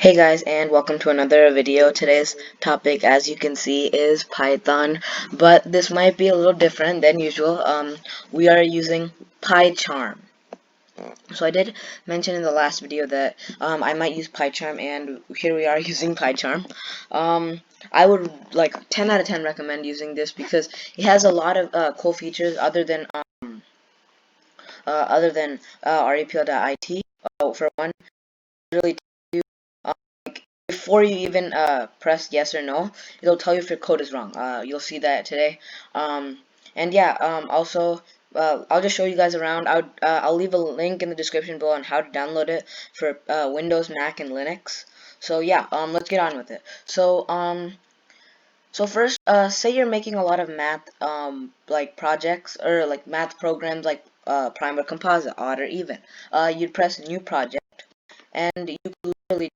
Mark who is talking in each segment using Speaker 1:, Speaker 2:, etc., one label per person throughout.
Speaker 1: Hey guys, and welcome to another video. Today's topic, as you can see, is Python, but this might be a little different than usual. We are using PyCharm. So I did mention in the last video that I might use PyCharm, and here we are using PyCharm. I would like 10 out of 10 recommend using this because it has a lot of cool features other than REPL.IT. For one, really before you even press yes or no, it'll tell you if your code is wrong. You'll see that today. And yeah, also, I'll just show you guys around. I'll leave a link in the description below on how to download it for Windows, Mac, and Linux. So yeah, let's get on with it. So first, say you're making a lot of math, like projects or like math programs, like prime or composite, odd or even. You'd press new project, and you could literally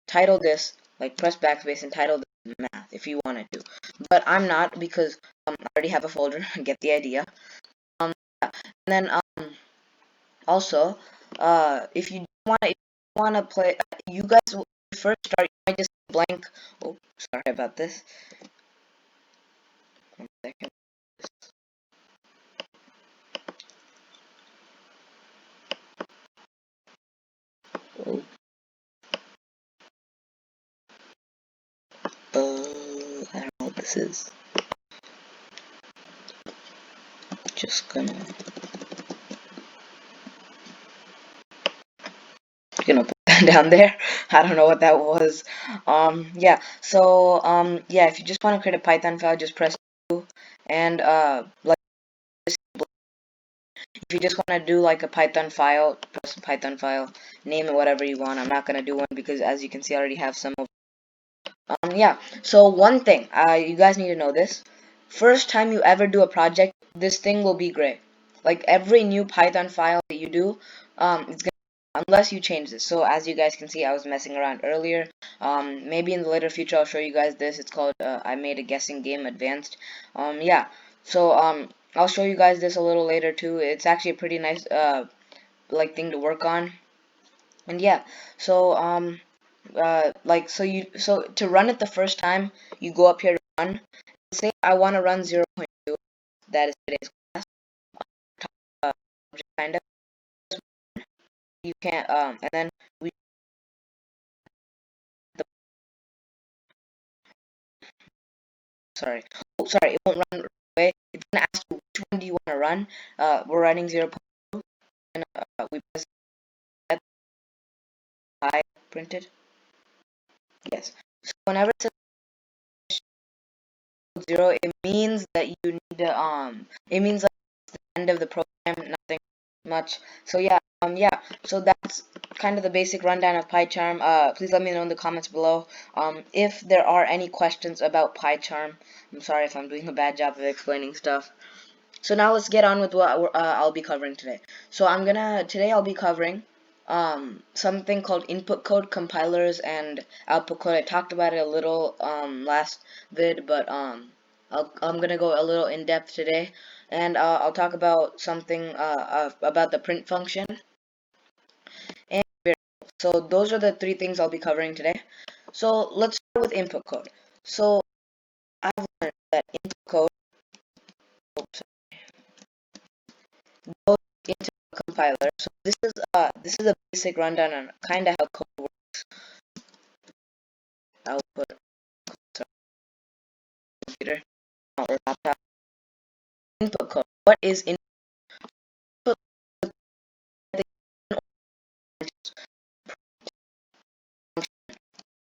Speaker 1: title this, like press backspace and title this math if you wanted to. But I'm not because I already have a folder. Get the idea. Yeah. And then also, if you want to play, you guys will first start. You might just blank. Oh, sorry about this. 1 second. Oh, I don't know what this is. Just gonna put that down there. I don't know what that was. Yeah. So yeah, if you just want to create a Python file, just press 2, and like if you just want to do like a Python file, press Python file, name it whatever you want. I'm not gonna do one because as you can see, I already have some of. Yeah. So one thing, you guys need to know this. First time you ever do a project, this thing will be gray. Like every new Python file that you do, it's gonna, unless you change this. So as you guys can see, I was messing around earlier. Maybe in the later future, I'll show you guys this. It's called I made a guessing game advanced. Yeah. So I'll show you guys this a little later too. It's actually a pretty nice like thing to work on. And yeah. So like so to run it the first time, you go up here to run. Say I want to run 0.2. That is today's class. Just kind of you can't and then we the, sorry oh sorry it won't run right away. It's gonna ask you which one do you want to run. We're running 0.2 and we press that I printed. Yes. So whenever it says 0, it means that you need to it means like it's the end of the program, nothing much. So yeah, yeah, so that's kind of the basic rundown of PyCharm. Please let me know in the comments below if there are any questions about PyCharm. I'm sorry if I'm doing a bad job of explaining stuff. So now let's get on with what I'll be covering today. So today I'll be covering something called input code, compilers, and output code. I talked about it a little last vid, but I'm gonna go a little in depth today, and I'll talk about something about the print function and variables. So those are the three things I'll be covering today. So let's start with input code. So I've learned that input code goes into a compiler. So this is a basic rundown on kind of how code works. Output sorry, computer or laptop. Input code. What is input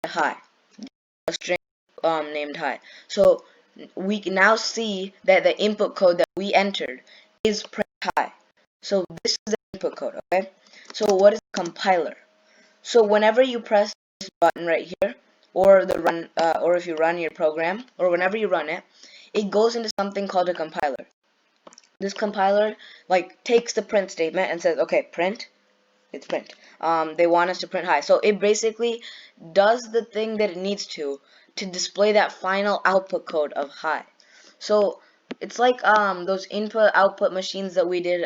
Speaker 1: hi? A string named hi. So we can now see that the input code that we entered is print hi. So this is the input code, okay? So what is a compiler? So whenever you press this button right here, or the run, or if you run your program, or whenever you run it, it goes into something called a compiler. This compiler like takes the print statement and says, okay, print. It's print. They want us to print hi. So it basically does the thing that it needs to display that final output code of hi. So it's like those input output machines that we did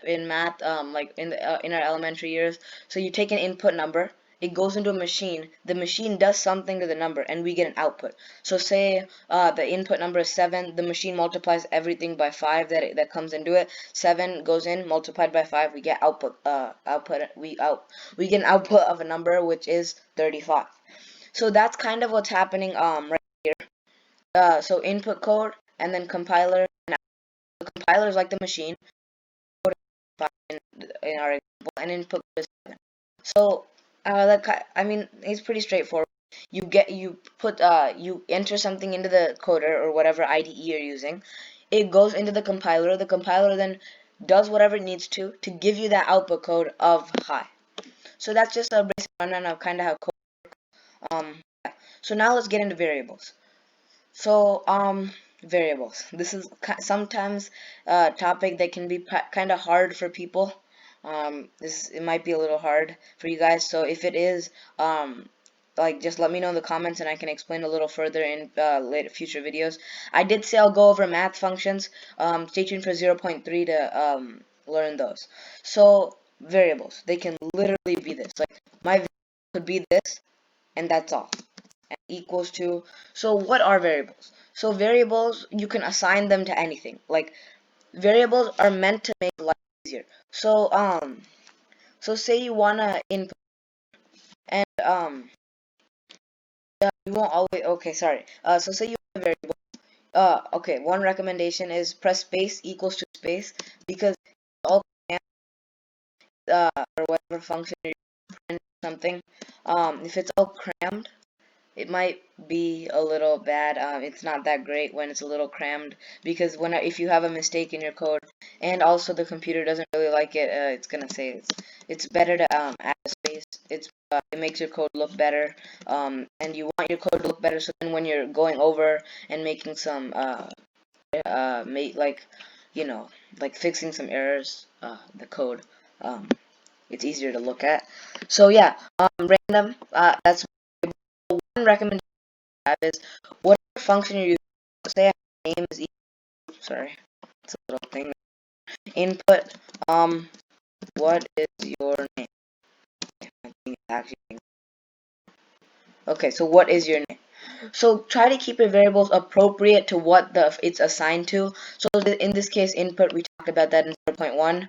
Speaker 1: in math like in our elementary years. So you take an input number it goes into a machine. The machine does something to the number, and we get an output. So say the input number is 7. The machine multiplies everything by 5 that comes into it. 7 goes in, multiplied by 5. We get output. We get an output of a number which is 35. So that's kind of what's happening right here. So input code and then compiler. And the compiler is like the machine in our example, and input code is 7. So I mean, it's pretty straightforward. You enter something into the coder or whatever IDE you're using. It goes into the compiler. The compiler then does whatever it needs to give you that output code of high. So that's just a basic rundown of kind of how code. Yeah. So now let's get into variables. So variables. This is sometimes a topic that can be kind of hard for people. It might be a little hard for you guys. So if it is, like, just let me know in the comments and I can explain a little further in later future videos. I did say I'll go over math functions. Stay tuned for 0.3 to learn those. So variables, they can literally be this. Like my variable could be this, and that's all. And equals to. So what are variables? So variables, you can assign them to anything. Like variables are meant to make life easier. So say you wanna input and you won't always. Okay, sorry. So say you have a variable. Okay. One recommendation is press space equals to space, because all or whatever function you're print something. If it's all crammed, it might be a little bad. It's not that great when it's a little crammed, because if you have a mistake in your code and also the computer doesn't really like it, it's gonna say it's better to add space. It makes your code look better, and you want your code to look better. So then when you're going over and making some like like fixing some errors, the code, it's easier to look at. So yeah, random. That's one recommendation I have is whatever function you're using. Say name is equal. Sorry, it's a little thing. Input. What is your name? Okay, so what is your name? So try to keep your variables appropriate to what it's assigned to. So in this case, input, we talked about that in 0.1.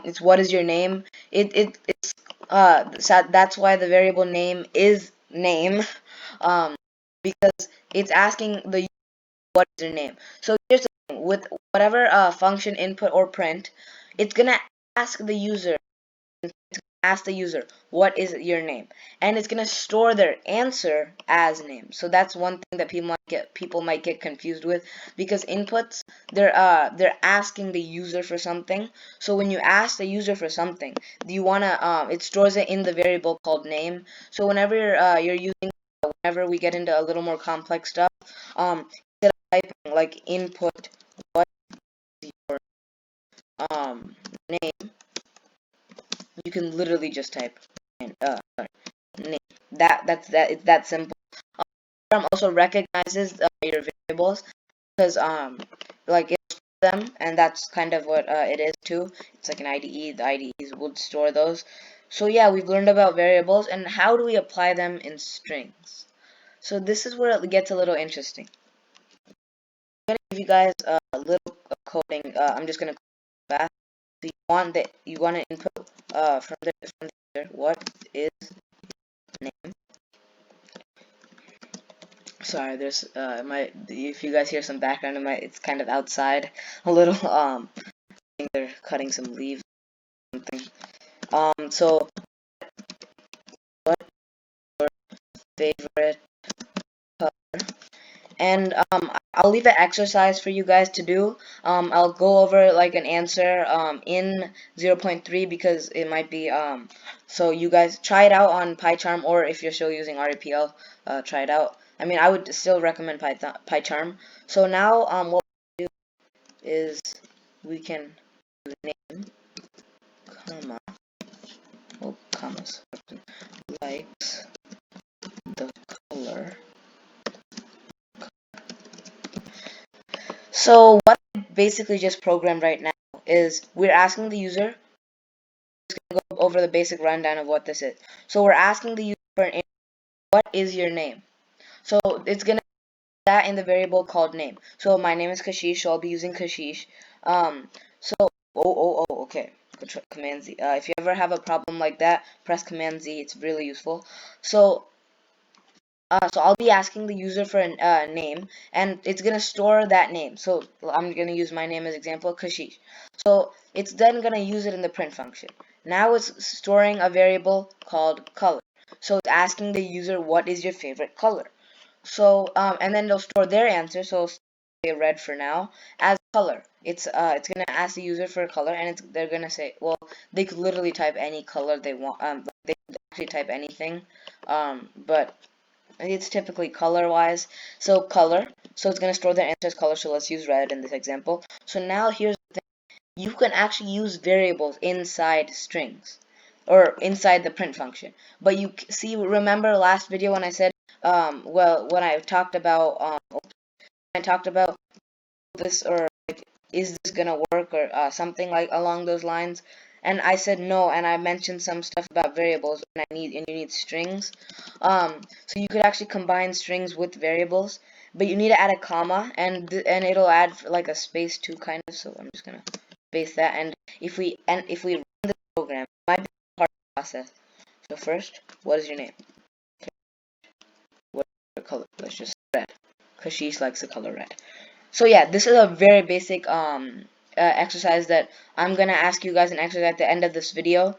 Speaker 1: It's what is your name. So that's why the variable name is name, because it's asking the what is your name. So here's the thing, with whatever function input or print, it's gonna ask the user what is your name, and it's gonna store their answer as name. So that's one thing that people might get confused with, because inputs, they're asking the user for something. So when you ask the user for something, it stores it in the variable called name. So whenever whenever we get into a little more complex stuff, instead of typing like input what is your name, you can literally just type name. It's that simple. Program also recognizes your variables, because like it stores them, and that's kind of what it is too. It's like an IDE. The IDEs would store those. So yeah, we've learned about variables and how do we apply them in strings. So this is where it gets a little interesting. I'm gonna give you guys a little coding. I'm just gonna code fast. So you want to input from there. What is name? Sorry, there's if you guys hear some background, it's kind of outside a little. I think they're cutting some leaves or something. So what's your favorite color? And I'll leave an exercise for you guys to do. I'll go over like an answer in 0.3, because it might be so you guys try it out on PyCharm, or if you're still using REPL, try it out. I mean, I would still recommend PyCharm. So now what we do is we can name commas likes the color. So what I basically just programmed right now is we're asking the user, go over the basic rundown of what this is. So we're asking the user for an what is your name? So it's gonna that in the variable called name. So my name is Kashish, so I'll be using Kashish. So okay. Command Z. If you ever have a problem like that, press Command Z. It's really useful. So I'll be asking the user for a name, and it's gonna store that name. So I'm gonna use my name as example, Kashish. So it's then gonna use it in the print function. Now it's storing a variable called color. So it's asking the user what is your favorite color. So and then they'll store their answer. So say red for now as color. It's gonna ask the user for a color, and they're gonna say, well, they could literally type any color they want. They could actually type anything. But it's typically color wise. So color. So it's gonna store their answer as color. So let's use red in this example. So now here's the thing. You can actually use variables inside strings or inside the print function. But you see, remember last video when I said well, when I talked about this, or like, is this gonna work, or something like along those lines, and I said no, and I mentioned some stuff about variables, and you need strings. So you could actually combine strings with variables, but you need to add a comma, and it'll add like a space too, kind of. So I'm just gonna space that, and if we run the program, it might be a hard process. So first, what is your name? What color? Let's just red. Kashish likes the color red. So yeah, this is a very basic exercise that I'm gonna ask you guys an exercise at the end of this video.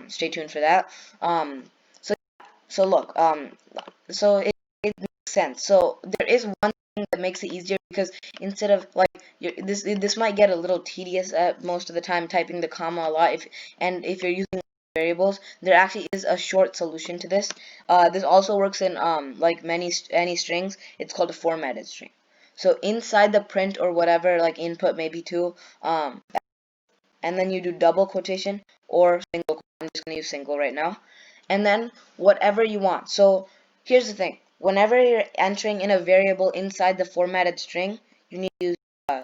Speaker 1: Stay tuned for that. So look, so it makes sense. So there is one thing that makes it easier, because instead of like this might get a little tedious most of the time, typing the comma a lot. If you're using variables, there actually is a short solution to this. This also works in like any strings. It's called a formatted string. So inside the print or whatever, like input maybe two, and then you do double quotation or single. I'm just gonna use single right now, and then whatever you want. So here's the thing: whenever you're entering in a variable inside the formatted string, you need to use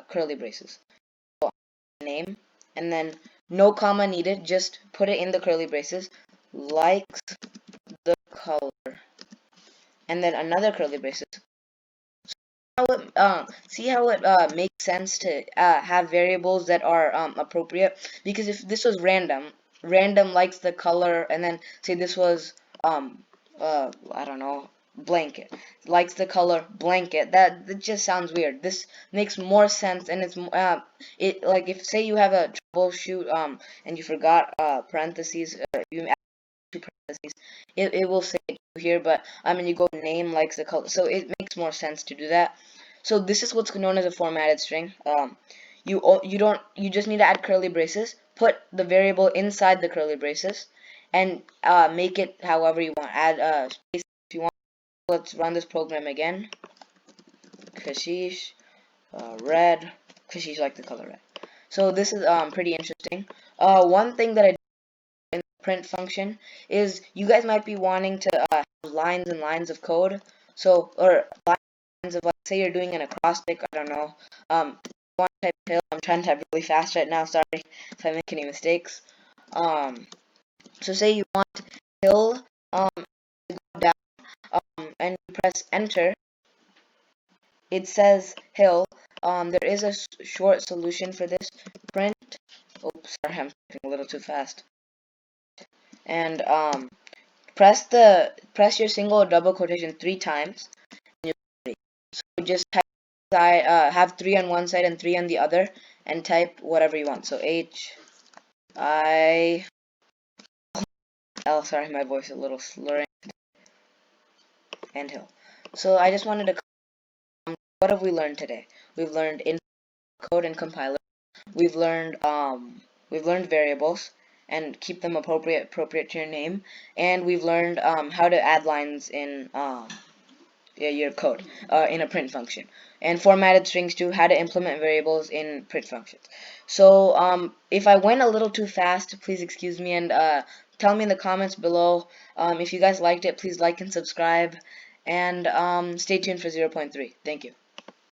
Speaker 1: curly braces. So name, and then no comma needed. Just put it in the curly braces. Likes the color, and then another curly braces. See how it makes sense to have variables that are appropriate, because if this was random likes the color, and then say this was I don't know, blanket likes the color blanket, that just sounds weird. This makes more sense, and it like, if say you have a troubleshoot and you forgot parentheses, you two parentheses, it will say here, but I mean, you go name likes the color, so it makes more sense to do that. So this is what's known as a formatted string. You just need to add curly braces, put the variable inside the curly braces, and make it however you want. Add space if you want. Let's run this program again. Kashish red. Kashish like the color red. So this is pretty interesting. One thing that I in the print function is, you guys might be wanting to have lines and lines of code. So, or lines of, like, say you're doing an acrostic, I don't know. You want to type hill. I'm trying to type really fast right now. Sorry if I make any mistakes. So say you want hill down, and you press enter. It says hill. There is a short solution for this. Print. Oops, sorry, I'm typing a little too fast. And press your single or double quotation 3 times. So just type have 3 on one side and 3 on the other, and type whatever you want. So H-I-L. Sorry, my voice is a little slurring. And hill. So I just wanted to. What have we learned today? We've learned in code and compiler. We've learned variables and keep them appropriate to your name, and we've learned how to add lines in your code in a print function, and formatted strings too, how to implement variables in print functions. So if I went a little too fast, please excuse me, and tell me in the comments below. If you guys liked it, please like and subscribe, and stay tuned for 0.3. Thank you.